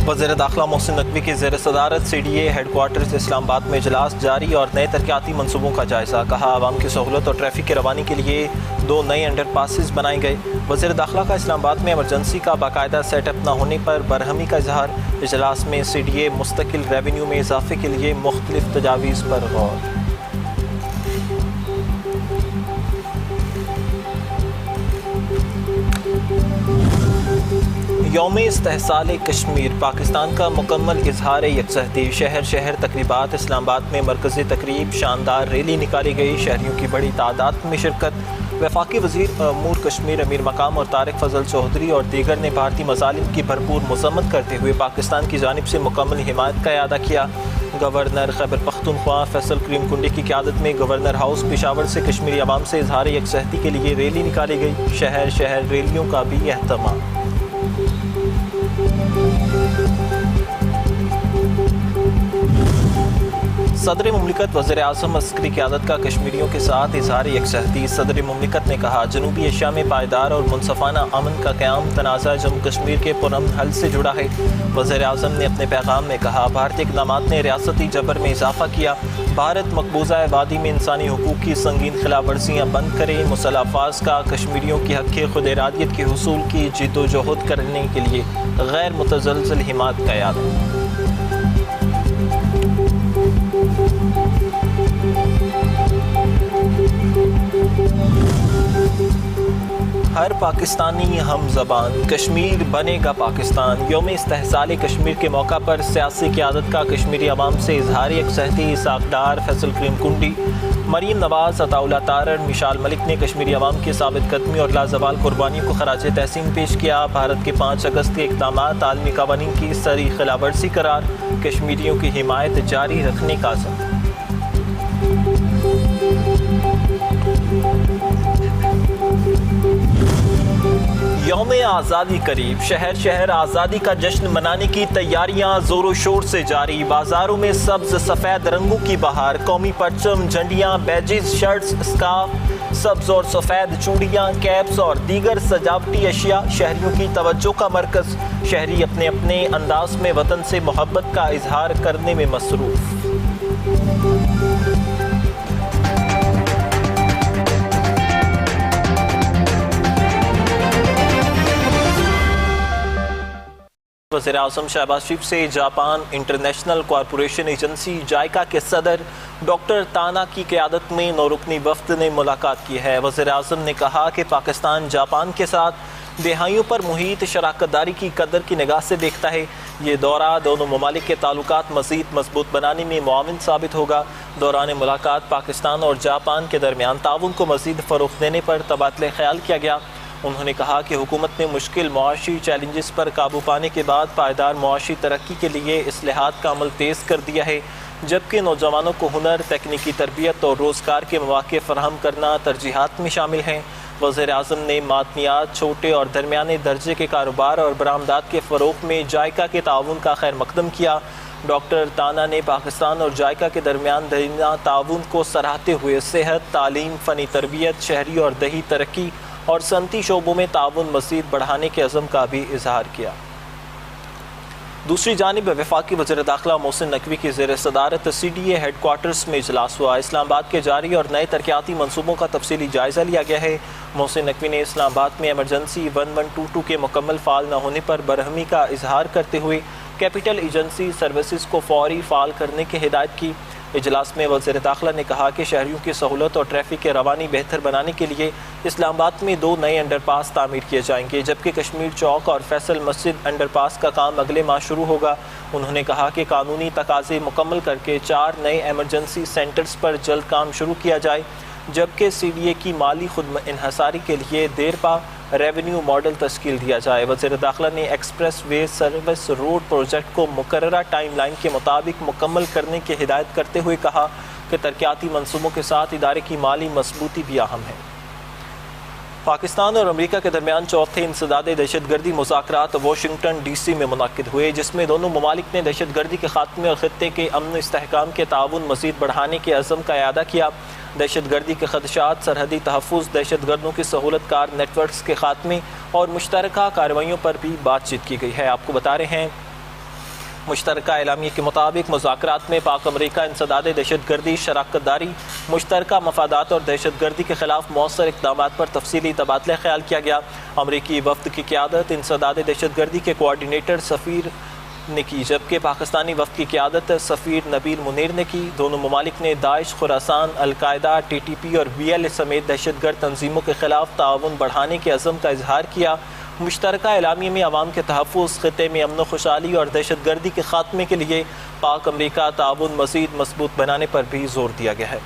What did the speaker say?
وزیر داخلہ محسن نقوی کی زیر صدارت CDA ہیڈ کوارٹرز اسلام آباد میں اجلاس جاری اور نئے ترقیاتی منصوبوں کا جائزہ. کہا عوام کی سہولت اور ٹریفک کی روانی کے لیے 2 نئے انڈر پاسز بنائے گئے. وزیر داخلہ کا اسلام آباد میں ایمرجنسی کا باقاعدہ سیٹ اپ نہ ہونے پر برہمی کا اظہار. اجلاس میں CDA مستقل ریونیو میں اضافے کے لیے مختلف تجاویز پر غور. یوم استحصال کشمیر پاکستان کا مکمل اظہار یکجہتی. شہر شہر تقریبات. اسلام آباد میں مرکزی تقریب شاندار ریلی نکالی گئی. شہریوں کی بڑی تعداد میں شرکت. وفاقی وزیر امور کشمیر امیر مقام اور طارق فضل چودھری اور دیگر نے بھارتی مظالم کی بھرپور مذمت کرتے ہوئے پاکستان کی جانب سے مکمل حمایت کا اعادہ کیا. گورنر خیبر پختونخوا فیصل کریم کنڈی کی قیادت میں گورنر ہاؤس پشاور سے کشمیری عوام سے اظہار یکجہتی کے لیے ریلی نکالی گئی. شہر شہر ریلیوں کا بھی اہتمام. صدر مملکت وزیر اعظم عسکری قیادت کا کشمیریوں کے ساتھ اظہار یکجہتی. صدر مملکت نے کہا جنوبی ایشیا میں پائیدار اور منصفانہ امن کا قیام تنازع جموں کشمیر کے پرامن حل سے جڑا ہے. وزیر اعظم نے اپنے پیغام میں کہا بھارتی اقدامات نے ریاستی جبر میں اضافہ کیا. بھارت مقبوضہ وادی میں انسانی حقوق کی سنگین خلاف ورزیاں بند کرے. مسلح افواج کا کشمیریوں کی حق خود ارادیت کے حصول کی جد و جہد کرنے کے لیے غیر متزلزل حمایت کا اعادہ. ہر پاکستانی ہم زبان. کشمیر بنے گا پاکستان. یوم استحصال کشمیر کے موقع پر سیاسی قیادت کا کشمیری عوام سے اظہار یکجہتی. اسحاق ڈار فیصل کریم کنڈی مریم نواز عطا اللہ تارڑ مشال ملک نے کشمیری عوام کی ثابت قدمی اور لازوال قربانیوں کو خراج تحسین پیش کیا. بھارت کے 5 اگست کے اقدامات عالمی قوانین کی سری خلاف ورزی قرار. کشمیریوں کی حمایت جاری رکھنے کا عزم. یوم آزادی قریب. شہر شہر آزادی کا جشن منانے کی تیاریاں زور و شور سے جاری. بازاروں میں سبز سفید رنگوں کی بہار. قومی پرچم جھنڈیاں بیجز شرٹس اسکارف سبز اور سفید چوڑیاں کیپس اور دیگر سجاوٹی اشیاء شہریوں کی توجہ کا مرکز. شہری اپنے اپنے انداز میں وطن سے محبت کا اظہار کرنے میں مصروف. وزیر اعظم شہباز شریف سے جاپان انٹرنیشنل کارپوریشن ایجنسی جائکا کے صدر ڈاکٹر تانا کی قیادت میں 9 رکنی وفد نے ملاقات کی ہے. وزیر اعظم نے کہا کہ پاکستان جاپان کے ساتھ دہائیوں پر محیط شراکت داری کی قدر کی نگاہ سے دیکھتا ہے. یہ دورہ دونوں ممالک کے تعلقات مزید مضبوط بنانے میں معاون ثابت ہوگا. دوران ملاقات پاکستان اور جاپان کے درمیان تعاون کو مزید فروغ دینے پر تبادلہ خیال کیا گیا. انہوں نے کہا کہ حکومت نے مشکل معاشی چیلنجز پر قابو پانے کے بعد پائیدار معاشی ترقی کے لیے اصلاحات کا عمل تیز کر دیا ہے، جبکہ نوجوانوں کو ہنر، تکنیکی تربیت اور روزگار کے مواقع فراہم کرنا ترجیحات میں شامل ہیں. وزیر اعظم نے معدنیات، چھوٹے اور درمیانے درجے کے کاروبار اور برآمدات کے فروغ میں جائکا کے تعاون کا خیر مقدم کیا. ڈاکٹر تانا نے پاکستان اور جائکا کے درمیان دیرینہ تعاون کو سراہتے ہوئے صحت، تعلیم، فنی تربیت، شہری اور دیہی ترقی اور صنعتی شعبوں میں تعاون مزید بڑھانے کے عزم کا بھی اظہار کیا. دوسری جانب وفاقی وزیر داخلہ محسن نقوی کی زیر صدارت CDA ہیڈ کوارٹرز میں اجلاس ہوا. اسلام آباد کے جاری اور نئے ترقیاتی منصوبوں کا تفصیلی جائزہ لیا گیا ہے. محسن نقوی نے اسلام آباد میں ایمرجنسی 1122 کے مکمل فعال نہ ہونے پر برہمی کا اظہار کرتے ہوئے کیپٹل ایجنسی سروسز کو فوری فعال کرنے کی ہدایت کی. اجلاس میں وزیر داخلہ نے کہا کہ شہریوں کی سہولت اور ٹریفک کی روانی بہتر بنانے کے لیے اسلام آباد میں 2 نئے انڈر پاس تعمیر کیے جائیں گے، جبکہ کشمیر چوک اور فیصل مسجد انڈر پاس کا کام اگلے ماہ شروع ہوگا. انہوں نے کہا کہ قانونی تقاضے مکمل کر کے 4 نئے ایمرجنسی سینٹرز پر جلد کام شروع کیا جائے، جبکہ CDA کی مالی خود انحصاری کے لیے دیرپا ریونیو ماڈل تشکیل دیا جائے. وزیر داخلہ نے express way service road project کو مقررہ ٹائم لائن کے مطابق مکمل کرنے کی ہدایت کرتے ہوئے کہا کہ ترقیاتی منصوبوں کے ساتھ ادارے کی مالی مضبوطی بھی اہم ہے. پاکستان اور امریکہ کے درمیان چوتھے انسداد دہشت گردی مذاکرات واشنگٹن DC میں منعقد ہوئے، جس میں دونوں ممالک نے دہشت گردی کے خاتمے اور خطے کے امن و استحکام کے تعاون مزید بڑھانے کے عزم کا اعادہ کیا. دہشت گردی کے خدشات، سرحدی تحفظ، دہشت گردوں کے سہولت کار نیٹ ورکس کے خاتمے اور مشترکہ کارروائیوں پر بھی بات چیت کی گئی ہے. آپ کو بتا رہے ہیں مشترکہ اعلامیے کے مطابق مذاکرات میں پاک امریکہ انسداد دہشت گردی، شراکت داری، مشترکہ مفادات اور دہشت گردی کے خلاف مؤثر اقدامات پر تفصیلی تبادلہ خیال کیا گیا۔ امریکی وفد کی قیادت انسداد دہشت گردی کے کوآرڈینیٹر سفیر نے کی، جبکہ پاکستانی وفد کی قیادت سفیر نبیل منیر نے کی۔ دونوں ممالک نے داعش، خراسان، القاعدہ، ٹی ٹی پی اور بی ایل اے سمیت دہشت گرد تنظیموں کے خلاف تعاون بڑھانے کے عزم کا اظہار کیا۔ مشترکہ اعلامیے میں عوام کے تحفظ، خطے میں امن و خوشحالی اور دہشت گردی کے خاتمے کے لیے پاک امریکہ تعاون مزید مضبوط بنانے پر بھی زور دیا گیا ہے۔